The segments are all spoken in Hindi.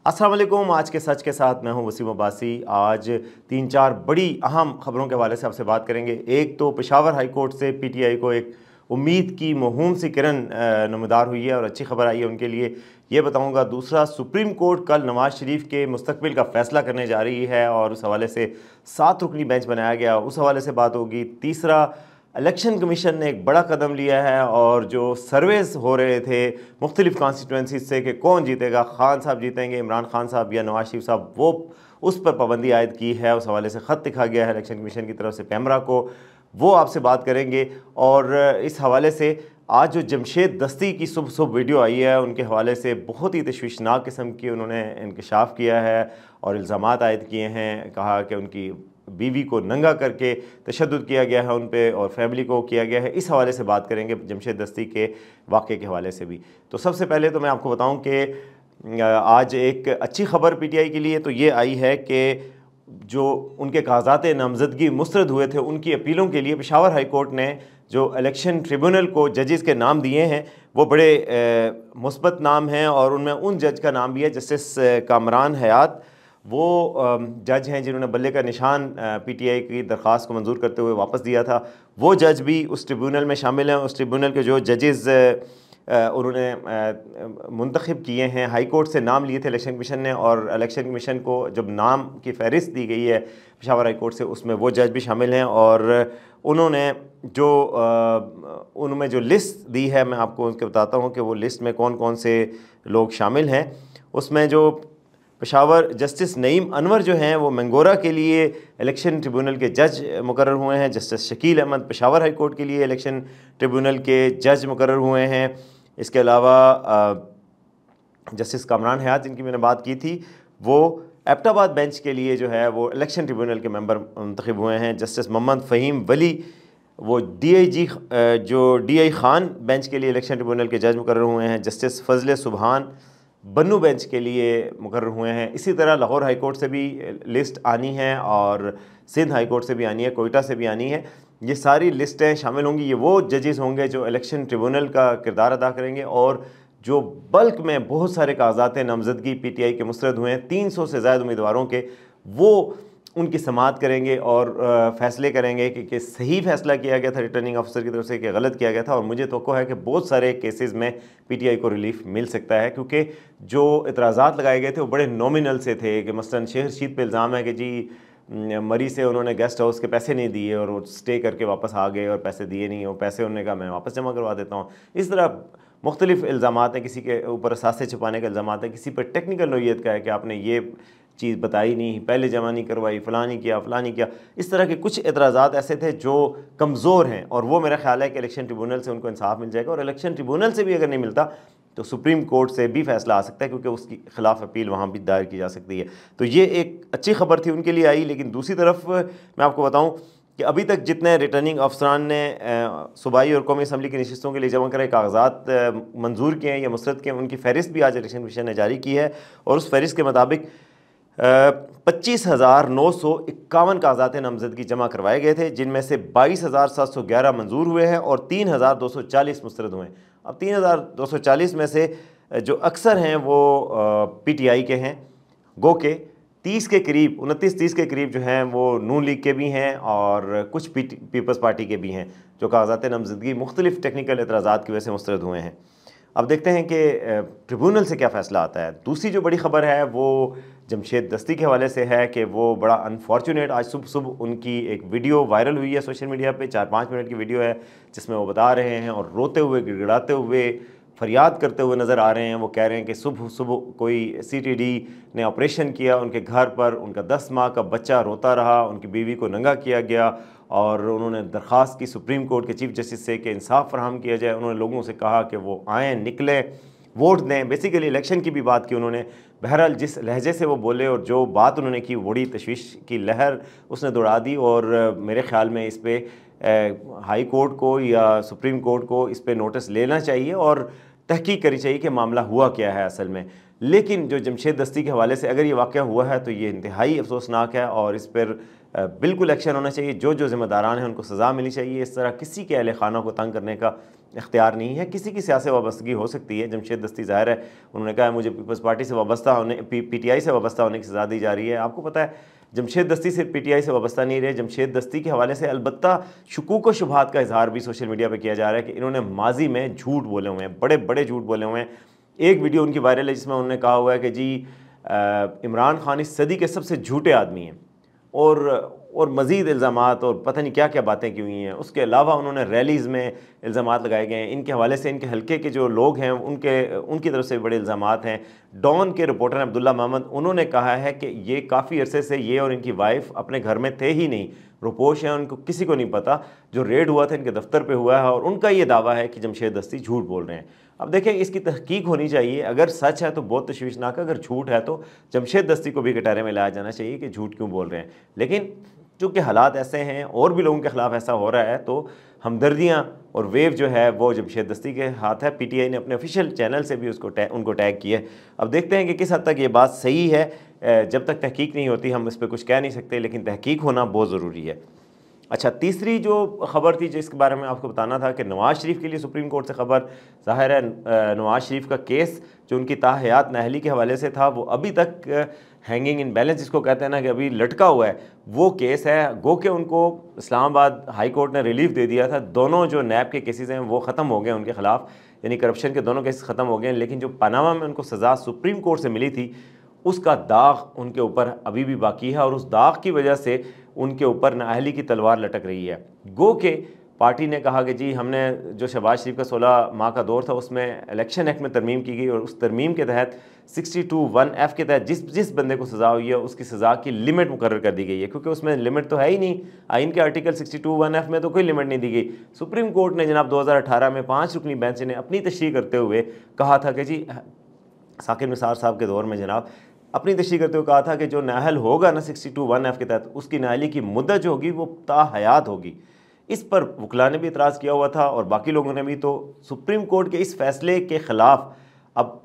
अस्सलाम वालेकुम। आज के सच के साथ मैं हूं वसीम अब्बासी। आज 3-4 बड़ी अहम खबरों के हवाले से आपसे बात करेंगे। एक तो पेशावर हाई कोर्ट से पीटीआई को एक उम्मीद की मौहूम सी किरण नमदार हुई है और अच्छी खबर आई है उनके लिए, ये बताऊंगा। दूसरा, सुप्रीम कोर्ट कल नवाज शरीफ के मुस्तकबिल का फैसला करने जा रही है और उस हवाले से 7 रुकनी बेंच बनाया गया, उस हवाले से बात होगी। तीसरा, इलेक्शन कमीशन ने एक बड़ा कदम लिया है और जो सर्वेस हो रहे थे मुख्तलिफ कॉन्स्टिट्यूंसीज से कि कौन जीतेगा, खान साहब जीतेंगे, इमरान खान साहब या नवाज शरीफ साहब, वो उस पर पाबंदी आयद की है। उस हवाले से ख़त लिखा गया है इलेक्शन कमीशन की तरफ से कैमरा को, वो आपसे बात करेंगे। और इस हवाले से आज जो जमशेद दस्ती की सुबह सुबह वीडियो आई है उनके हवाले से बहुत ही तशवीशनाक किस्म की उन्होंने इंकशाफ किया है और इल्ज़ामात आयद किए हैं। कहा कि उनकी बीवी को नंगा करके तशद्दुद किया गया है उन पर और फैमिली को किया गया है। इस हवाले से बात करेंगे, जमशेद दस्ती के वाक़े के हवाले से भी। तो सबसे पहले तो मैं आपको बताऊं कि आज एक अच्छी खबर पीटीआई के लिए तो ये आई है कि जो उनके कागजात नामजदगी मुस्तरद हुए थे उनकी अपीलों के लिए पेशावर हाई कोर्ट ने जो इलेक्शन ट्रिब्यूनल को जजेस के नाम दिए हैं वो बड़े मुस्बत नाम हैं और उनमें उन जज का नाम भी है जस्टिस कामरान हयात। वो जज हैं जिन्होंने बल्ले का निशान पीटीआई की दरख्वास्त को मंजूर करते हुए वापस दिया था। वो जज भी उस ट्रिब्यूनल में शामिल हैं। उस ट्रिब्यूनल के जो जजेस उन्होंने मुंतखब किए हैं, हाई कोर्ट से नाम लिए थे इलेक्शन कमीशन ने, और इलेक्शन कमीशन को जब नाम की फहरिस्त दी गई है पेशावर हाई कोर्ट से उसमें वो जज भी शामिल हैं। और उन्होंने जो उनमें जो लिस्ट दी है मैं आपको उसके बताता हूँ कि वो लिस्ट में कौन कौन से लोग शामिल हैं। उसमें जो पेशावर जस्टिस नईम अनवर जो हैं वो मंगोरा के लिए इलेक्शन ट्रिब्यूनल के जज मुकर्रर हुए हैं। Justice Shakeel Ahmed Peshawar high court के लिए इलेक्शन ट्रिब्यूनल के जज मुकर्रर हुए हैं। इसके अलावा जस्टिस कामरान हयात जिनकी मैंने बात की थी वो एबटाबाद बेंच के लिए जो है वो इलेक्शन ट्रिब्यूनल के मेंबर मुंतखब हुए हैं। जस्टिस मोहम्मद फ़हीम वली वो DI खान बेंच के लिए इलेक्शन ट्रिब्यूनल के जज मुकर्रर हुए हैं। जस्टिस फजल सुबहान बन्नू बेंच के लिए मुकर्रर हुए हैं। इसी तरह लाहौर हाई कोर्ट से भी लिस्ट आनी है और सिंध हाई कोर्ट से भी आनी है, कोयटा से भी आनी है। ये सारी लिस्टें शामिल होंगी। ये वो जजेस होंगे जो इलेक्शन ट्रिब्यूनल का किरदार अदा करेंगे और जो बल्क में बहुत सारे कागजात नामजदगी पीटीआई के मुस्तरद हुए हैं 300 से ज़्यादा उम्मीदवारों के, वो उनकी समाअत करेंगे और फैसले करेंगे कि सही फैसला किया गया था रिटर्निंग अफसर की तरफ से कि गलत किया गया था। और मुझे तवक्को है कि बहुत सारे केसेस में पीटीआई को रिलीफ मिल सकता है क्योंकि जो इतराज़ात लगाए गए थे वो बड़े नॉमिनल से थे। कि मसलन शेख रशीद पे इल्ज़ाम है कि जी मरी से उन्होंने गेस्ट हाउस के पैसे नहीं दिए और वो स्टे करके वापस आ गए और पैसे दिए नहीं, और पैसे उन्होंने कहा मैं वापस जमा करवा देता हूँ। इस तरह मुख्तलिफ इल्ज़ामात हैं, किसी के ऊपर असासे छुपाने का इल्ज़ामात है, किसी पर टेक्निकल नौइयत का है कि आपने ये चीज़ बताई नहीं, पहले जमा नहीं करवाई, फ़लाँ नहीं किया। इस तरह के कुछ एतराज़ात ऐसे थे जो कमज़ोर हैं और वो मेरा ख्याल है कि इलेक्शन ट्रिब्यूनल से उनको इंसाफ मिल जाएगा। और इलेक्शन ट्रिब्यूनल से भी अगर नहीं मिलता तो सुप्रीम कोर्ट से भी फैसला आ सकता है क्योंकि उसके खिलाफ अपील वहाँ भी दायर की जा सकती है। तो ये एक अच्छी खबर थी उनके लिए आई। लेकिन दूसरी तरफ मैं आपको बताऊँ कि अभी तक जितने रिटर्निंग अफसरान ने सूबाई और कौमी असम्बली की नशिस्तों के लिए जमा करे कागजात मंजूर किए हैं या मुस्तरद किए हैं उनकी फहरिस्त भी आज इलेक्शन कमीशन ने जारी की है। और उस फहरिस्त के मुताबिक 25,951 कागजात नामजदगी जमा करवाए गए थे, जिनमें से 22,711 मंजूर हुए हैं और 3,240 मुस्तरद हुए हैं। अब 3,240 में से जो अक्सर हैं वो पीटीआई के हैं, गो के 30 के करीब 29-30 के करीब जो हैं वो नून लीग के भी हैं और कुछ पीपल्स पार्टी के भी हैं जो कागजात नामजदगी मुख्तलिफ टेक्निकल एतराज़ात की वजह से मुस्तरद हुए हैं। अब देखते हैं कि ट्रिब्यूनल से क्या फ़ैसला आता है। दूसरी जो बड़ी ख़बर है वो जमशेद दस्ती के हवाले से है कि वो बड़ा अनफॉर्चुनेट, आज सुबह सुबह उनकी एक वीडियो वायरल हुई है सोशल मीडिया पे, 4-5 मिनट की वीडियो है जिसमें वो बता रहे हैं और रोते हुए, गिड़गिड़ाते हुए, फरियाद करते हुए नज़र आ रहे हैं। वो कह रहे हैं कि सुबह सुबह कोई CTD ने ऑपरेशन किया उनके घर पर, उनका 10 माह का बच्चा रोता रहा, उनकी बीवी को नंगा किया गया और उन्होंने दरख्वास्त की सुप्रीम कोर्ट के चीफ जस्टिस से कि इंसाफ फराहम किया जाए। उन्होंने लोगों से कहा कि वो आएँ, निकलें, वोट दें, बेसिकली इलेक्शन की भी बात की उन्होंने। बहरहाल जिस लहजे से वो बोले और जो बात उन्होंने की बड़ी तशवीश की लहर उसने दौड़ा दी। और मेरे ख़्याल में इस पर हाई कोर्ट को या सुप्रीम कोर्ट को इस पर नोटिस लेना चाहिए और तहकीक करनी चाहिए कि मामला हुआ क्या है असल में। लेकिन जो जमशेद दस्ती के हवाले से अगर ये वाक़या हुआ है तो ये इंतहाई अफसोसनाक है और इस पर बिल्कुल एक्शन होना चाहिए। जो जो ज़िम्मेदारान हैं उनको सज़ा मिलनी चाहिए। इस तरह किसी के अहल खाना को तंग करने का इख्तियार नहीं है। किसी की सियासी वाबस्तगी हो सकती है। जमशेद दस्ती ज़ाहिर है उन्होंने कहा है मुझे पीपल्स पार्टी से वाबस्ता होने PTI से वाबस्ता होने की सज़ा दी जा रही है। आपको पता है जमशेद दस्ती सिर्फ PTI से वाबस्ता नहीं रहे। जमशेद दस्ती के हवाले से अलबत्ता शुकूक व शुबहात का इजहार भी सोशल मीडिया पर किया जा रहा है कि इन्होंने माजी में झूठ बोले हुए हैं, बड़े बड़े झूठ बोले हुए हैं। एक वीडियो उनकी वायरल है जिसमें उन्होंने कहा हुआ है कि जी इमरान खान इस सदी के सबसे झूठे आदमी हैं और मज़ीद इल्ज़ामात और पता नहीं क्या क्या बातें की हुई हैं। उसके अलावा उन्होंने रैलीज़ में इल्ज़ामात लगाए गए हैं। इनके हवाले से इनके हल्के के जो लोग हैं उनकी तरफ से बड़े इल्ज़ामात हैं। डॉन के रिपोर्टर अब्दुल्ला मोहम्मद उन्होंने कहा है कि ये काफ़ी अरसे से ये और इनकी वाइफ अपने घर में थे ही नहीं, रुपोश हैं, उनको किसी को नहीं पता। जो रेड हुआ था इनके दफ्तर पे हुआ है और उनका ये दावा है कि जमशेद दस्ती झूठ बोल रहे हैं। अब देखें इसकी तहकीक होनी चाहिए। अगर सच है तो बहुत तशवीशनाक है, अगर झूठ है तो जमशेद दस्ती को भी कटारे में लाया जाना चाहिए कि झूठ क्यों बोल रहे हैं। लेकिन चूँकि हालात ऐसे हैं और भी लोगों के ख़िलाफ़ ऐसा हो रहा है तो हमदर्दियाँ और वेव जो है वो जमशेद दस्ती के हाथ है। PTI ने अपने ऑफिशियल चैनल से भी उनको टैग किया है। अब देखते हैं कि किस हद तक ये बात सही है। जब तक तहकीक नहीं होती हम इस पर कुछ कह नहीं सकते, लेकिन तहकीक होना बहुत ज़रूरी है। अच्छा, तीसरी जो ख़बर थी जिसके बारे में आपको बताना था कि नवाज़ शरीफ के लिए सुप्रीम कोर्ट से ख़बर। ज़ाहिर है नवाज़ शरीफ का केस जो उनकी ताहयात नाअहली के हवाले से था वो अभी तक हैंगिंग इन बैलेंस जिसको कहते हैं ना कि अभी लटका हुआ है, वो केस है। गो के उनको इस्लामाबाद हाई कोर्ट ने रिलीफ दे दिया था। दोनों जो नैब के केसेस हैं वो ख़त्म हो गए उनके ख़िलाफ़, यानी करप्शन के दोनों केसेस ख़त्म हो गए। लेकिन जो पनामा में उनको सज़ा सुप्रीम कोर्ट से मिली थी उसका दाग उनके ऊपर अभी भी बाकी है और उस दाग की वजह से उनके ऊपर नाअहली की तलवार लटक रही है। गो के पार्टी ने कहा कि जी हमने जो शहबाज शरीफ का 16 माह का दौर था उसमें इलेक्शन एक्ट में तरमीम की गई और उस तरमीम के तहत 62(1)(f) के तहत जिस बंदे को सज़ा हुई है उसकी सज़ा की लिमिट मुकर्रर कर दी गई है, क्योंकि उसमें लिमिट तो है ही नहीं। आइन के आर्टिकल 62(1)(f) में तो कोई लिमिट नहीं दी गई। सुप्रीम कोर्ट ने जनाब 2018 में 5 रुकनी बेंच ने अपनी तशरीह करते हुए कहा था कि जी साकिब निसार साहब के दौर में जनाब अपनी तशरीह करते हुए कहा था कि जो नाअहल होगा ना 62(1)(f) के तहत उसकी नाअहली की मुद्दत जो होगी वो ताहयात होगी। इस पर वकला ने भी इतराज़ किया हुआ था और बाकी लोगों ने भी। तो सुप्रीम कोर्ट के इस फैसले के ख़िलाफ़ अब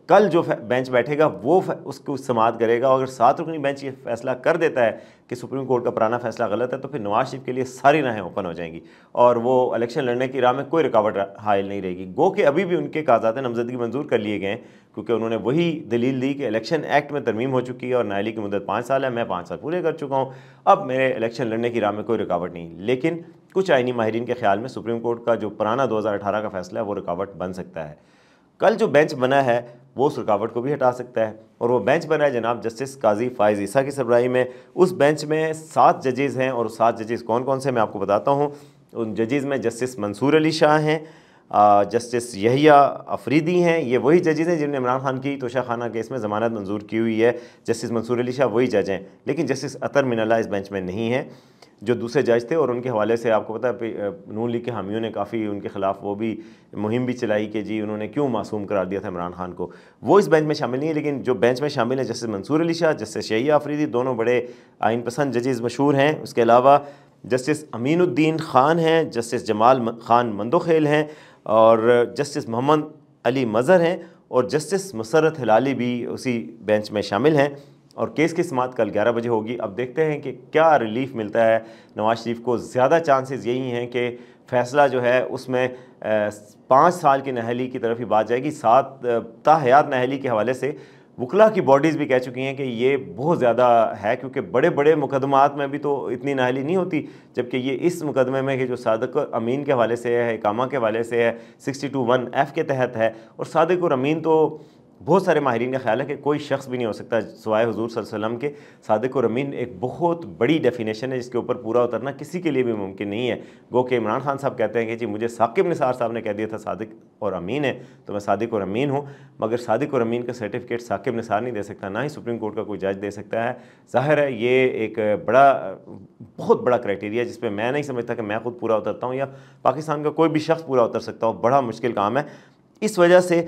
कल जो बेंच बैठेगा वो उसको समाअत करेगा। और अगर 7 रुकनी बेंच ये फैसला कर देता है कि सुप्रीम कोर्ट का पुराना फैसला गलत है तो फिर नवाज शरीफ के लिए सारी राहें ओपन हो जाएंगी और वो इलेक्शन लड़ने की राह में कोई रुकावट हायल नहीं रहेगी। गो कि अभी भी उनके कागजात नामजदगी मंजूर कर लिए गए हैं, क्योंकि उन्होंने वही दलील दी कि इलेक्शन एक्ट में तरमीम हो चुकी है और नाअहली की मुद्दत 5 साल है, मैं 5 साल पूरे कर चुका हूँ, अब मेरे इलेक्शन लड़ने की राह में कोई रुकावट नहीं। लेकिन कुछ आइनी माहिरीन के ख्याल में सुप्रीम कोर्ट का जो पुराना 2018 का फैसला है वो रुकावट बन सकता है। कल जो बेंच बना है वो उस रुकावट को भी हटा सकता है और वो बेंच बना है जनाब जस्टिस काजी फ़ाइज़ ईसा की सरबराही में। उस बेंच में 7 जजेज़ हैं और 7 जजेज़ कौन कौन से मैं आपको बताता हूँ। उन जजेज़ में जस्टिस मंसूर अली शाह हैं, जस्टिस यहिया अफरीदी हैं, ये वही जजेज़ हैं जिन्होंने इमरान खान की तोशाखाना केस में ज़मानत मंजूर की हुई है। जस्टिस मंसूर अली शाह वही जज हैं, लेकिन जस्टिस अतर मिनल्ला इस बेंच में नहीं है जो दूसरे जज थे। और उनके हवाले से आपको पता है नून लीग के हामियों ने काफ़ी उनके ख़िलाफ़ वो भी मुहिम भी चलाई कि जी उन्होंने क्यों मासूम करार दिया था इमरान खान को। वो इस बेंच में शामिल नहीं है, लेकिन जो बेंच में शामिल है जस्टिस मंसूर अली शाह, जस्टिस यहिया अफरीदी, दोनों बड़े आइन पसंद जजेज़ मशहूर हैं। उसके अलावा जस्टिस अमीनुद्दीन ख़ान हैं, जस्टिस जमाल ख़ान मंदोखेल हैं और जस्टिस मोहम्मद अली मज़हर हैं और जस्टिस मुसर्रत हिलाली भी उसी बेंच में शामिल हैं। और केस की समाअत कल 11 बजे होगी। अब देखते हैं कि क्या रिलीफ मिलता है नवाज शरीफ को। ज़्यादा चांसेस यही हैं कि फ़ैसला जो है उसमें 5 साल की नाअहली की तरफ ही बात जाएगी। 7 ताहयात नाअहली के हवाले से वकला की बॉडीज़ भी कह चुकी हैं कि ये बहुत ज़्यादा है, क्योंकि बड़े बड़े मुकदमात में भी तो इतनी नाअहली नहीं होती, जबकि ये इस मुकदमे में कि जो सादिक और अमीन के हवाले से है, इकामा के हवाले से है, 62(1)(f) के तहत है। और सादिक और अमीन तो बहुत सारे माहिरीन का ख्याल है कि कोई शख्स भी नहीं हो सकता सिवाय हुजूर सल्लल्लाहु अलैहि वसल्लम के। सादिक और अमीन एक बहुत बड़ी डेफिनेशन है जिसके ऊपर पूरा उतरना किसी के लिए भी मुमकिन नहीं है। गो के इमरान खान साहब कहते हैं कि जी मुझे साकिब निसार साहब ने कह दिया था सादिक और अमीन है तो मैं सादिक और अमीन हूँ, मगर सादिक और अमीन का सर्टिफिकेट साकिब निसार नहीं दे सकता, ना ही सुप्रीम कोर्ट का कोई जज दे सकता है। ज़ाहिर है ये एक बहुत बड़ा क्राइटेरिया जिस पर मैं नहीं समझता कि मैं खुद पूरा उतरता हूँ या पाकिस्तान का कोई भी शख्स पूरा उतर सकता हो। बड़ा मुश्किल काम है। इस वजह से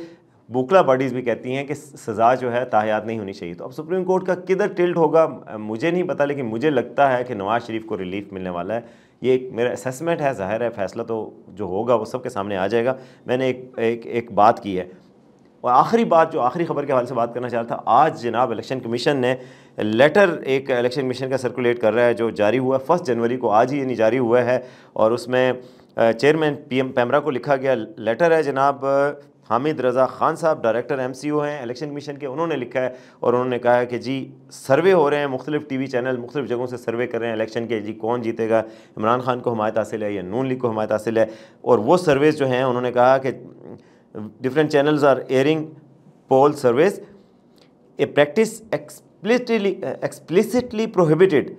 बुकला बॉडीज़ भी कहती हैं कि सज़ा जो है ताहयात नहीं होनी चाहिए। तो अब सुप्रीम कोर्ट का किधर टिल्ट होगा मुझे नहीं पता, लेकिन मुझे लगता है कि नवाज शरीफ को रिलीफ मिलने वाला है। ये एक मेरा असेसमेंट है। ज़ाहिर है फैसला तो जो होगा वो सबके सामने आ जाएगा। मैंने एक बात की है और आखिरी बात, जो आखिरी खबर के हवाले से बात करना चाह रहा था, आज जनाब इलेक्शन कमीशन ने लेटर एक इलेक्शन कमीशन का सर्कुलेट कर रहा है जो जारी हुआ 1 जनवरी को, आज ही यानी जारी हुआ है। और उसमें चेयरमैन PM पैमरा को लिखा गया लेटर है। जनाब हामिद रज़ा ख़ान साहब डायरेक्टर MCO हैं इलेक्शन कमीशन के, उन्होंने लिखा है और उन्होंने कहा है कि जी सर्वे हो रहे हैं, मुख्तलिफ TV चैनल मुख्तलिफ जगहों से सर्वे कर रहे हैं इलेक्शन के, जी कौन जीतेगा, इमरान खान को हमायत हासिल है या नून लीग को हमायत हासिल है। और वो सर्वेज़ जो हैं उन्होंने कहा कि different channels are airing poll surveys, a practice explicitly prohibited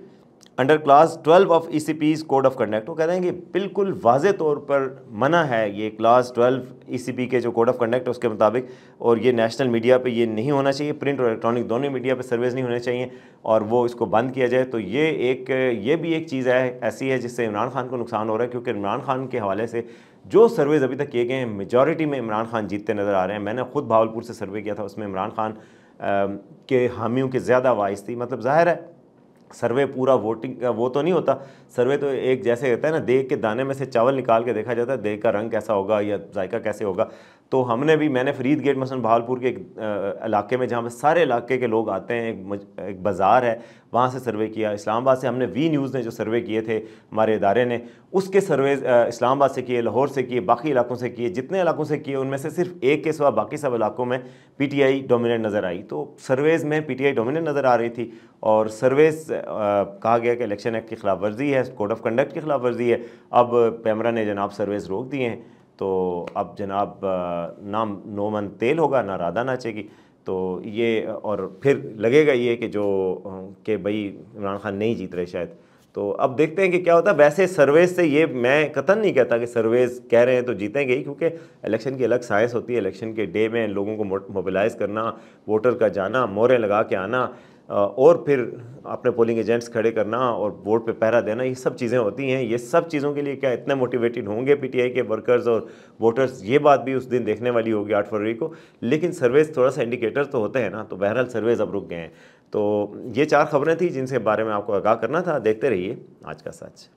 under clause 12 of ECP's code of conduct. वो कहते हैं कि बिल्कुल वाज़े तौर पर मना है ये क्लास 12 ECP के जो कोड ऑफ कंडक्ट है उसके मुताबिक, और ये नेशनल मीडिया पे ये नहीं होना चाहिए, प्रिंट और इलेक्ट्रॉनिक दोनों मीडिया पे सर्वेज नहीं होने चाहिए, और वो इसको बंद किया जाए। तो ये भी एक चीज़ है ऐसी है जिससे इमरान खान को नुकसान हो रहा है, क्योंकि इमरान खान के हवाले से जो सर्वेज अभी तक किए गए हैं मेजॉरिटी में इमरान खान जीतते नज़र आ रहे हैं। मैंने खुद भावलपुर से सर्वे किया था, उसमें इमरान खान के हामियों की ज़्यादा आवाज़ थी। मतलब ज़ाहिर है सर्वे पूरा वोटिंग का वो तो नहीं होता, सर्वे तो एक जैसे होता है ना, देग के दाने में से चावल निकाल के देखा जाता है देग का रंग कैसा होगा या जायका कैसे होगा। तो मैंने फरीद गेट मसलन भावलपुर के एक इलाके में जहाँ पे सारे इलाके के लोग आते हैं, एक बाज़ार है, वहाँ से सर्वे किया। इस्लामाबाद से हमने वी न्यूज़ ने जो सर्वे किए थे हमारे इदारे ने, उसके सर्वे इस्लामाबाद से किए, लाहौर से किए, बाकी इलाकों से किए। जितने इलाकों से किए उनमें से सिर्फ एक के सिवा बाकी सब इलाकों में PTI डोमिनेट नज़र आई। तो सर्वेज़ में PTI डोमिनेट नज़र आ रही थी, और सर्वेज़ कहा गया कि इलेक्शन एक्ट की खिलाफ वर्जी है, कोड ऑफ कंडक्ट की खिलाफ वर्जी है। अब पैमरा ने जनाब सर्वेज़ रोक दिए हैं, तो अब जनाब ना नो मन तेल होगा ना राधा नाचेगी। तो ये और फिर लगेगा ये कि भाई इमरान खान नहीं जीत रहे शायद। तो अब देखते हैं कि क्या होता है। वैसे सर्वेज से ये मैं कतन नहीं कहता कि सर्वेज कह रहे हैं तो जीतेंगे ही, क्योंकि इलेक्शन की अलग साइंस होती है। इलेक्शन के डे में लोगों को मोबिलाइज़ करना, वोटर का जाना, मोहरें लगा के आना, और फिर अपने पोलिंग एजेंट्स खड़े करना और वोट पे पहरा देना, ये सब चीज़ें होती हैं। ये सब चीज़ों के लिए क्या इतने मोटिवेटेड होंगे PTI के वर्कर्स और वोटर्स, ये बात भी उस दिन देखने वाली होगी 8 फरवरी को। लेकिन सर्वेज थोड़ा सा इंडिकेटर तो होते हैं ना, तो बहरहाल सर्वेज अब रुक गए हैं। तो ये 4 खबरें थी जिनसे बारे में आपको आगाह करना था। देखते रहिए आज का सच।